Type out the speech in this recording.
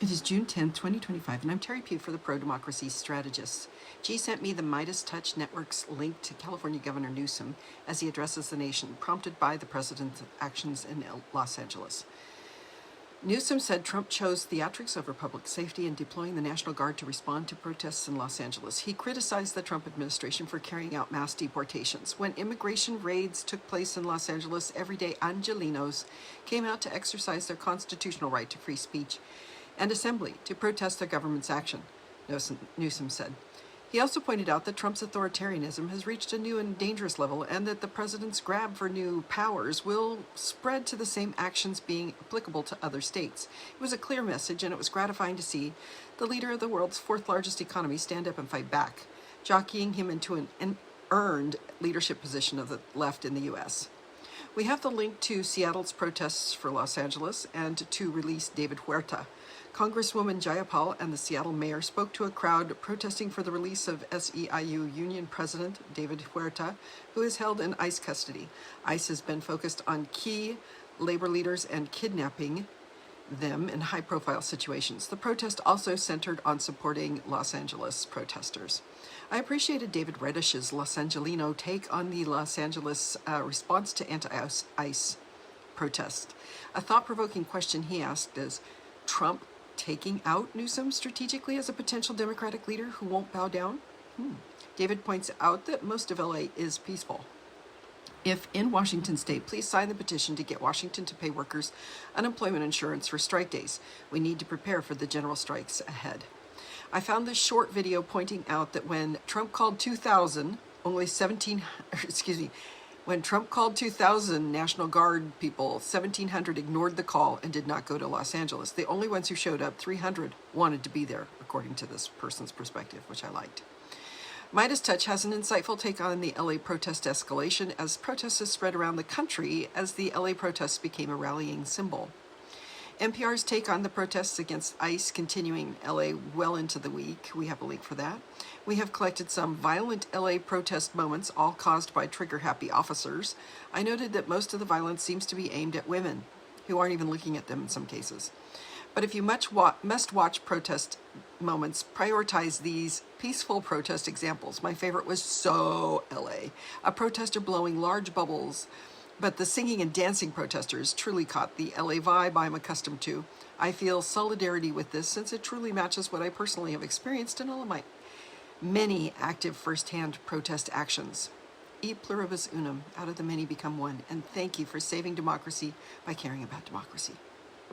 It is June 10th, 2025, and I'm Terry Pugh for the Pro-Democracy Strategists. G sent me the Midas Touch Network's link to California Governor Newsom as he addresses the nation, prompted by the president's actions in Los Angeles. Newsom said Trump chose theatrics over public safety in deploying the National Guard to respond to protests in Los Angeles. He criticized the Trump administration for carrying out mass deportations. When immigration raids took place in Los Angeles, everyday Angelinos came out to exercise their constitutional right to free speech and assembly to protest their government's action, Newsom said. He also pointed out that Trump's authoritarianism has reached a new and dangerous level and that the president's grab for new powers will spread to the same actions being applicable to other states. It was a clear message, and it was gratifying to see the leader of the world's fourth largest economy stand up and fight back, jockeying him into an earned leadership position of the left in the U.S. We have the link to Seattle's protests for Los Angeles and to release David Huerta. Congresswoman Jayapal and the Seattle mayor spoke to a crowd protesting for the release of SEIU union president David Huerta, who is held in ICE custody. ICE has been focused on key labor leaders and kidnapping them in high-profile situations. The protest also centered on supporting Los Angeles protesters. I appreciated David Reddish's Los Angelino take on the Los Angeles response to anti-ICE protest. A thought-provoking question he asked is, Trump taking out Newsom strategically as a potential Democratic leader who won't bow down? David points out that most of LA is peaceful. If in Washington state, please sign the petition to get Washington to pay workers unemployment insurance for strike days. We need to prepare for the general strikes ahead. I found this short video pointing out that when Trump called 2,000, when Trump called 2,000 National Guard people, 1,700 ignored the call and did not go to Los Angeles. The only ones who showed up, 300, wanted to be there, according to this person's perspective, which I liked. Midas Touch has an insightful take on the LA protest escalation as protests have spread around the country as the LA protests became a rallying symbol. NPR's take on the protests against ICE continuing LA well into the week. We have a link for that. We have collected some violent LA protest moments, all caused by trigger-happy officers. I noted that most of the violence seems to be aimed at women, who aren't even looking at them in some cases. But if you must watch protest moments, prioritize these peaceful protest examples. My favorite was so LA. A protester blowing large bubbles, but the singing and dancing protesters truly caught the LA vibe I'm accustomed to. I feel solidarity with this since it truly matches what I personally have experienced in all of my many active first-hand protest actions. E pluribus unum, out of the many become one, and thank you for saving democracy by caring about democracy.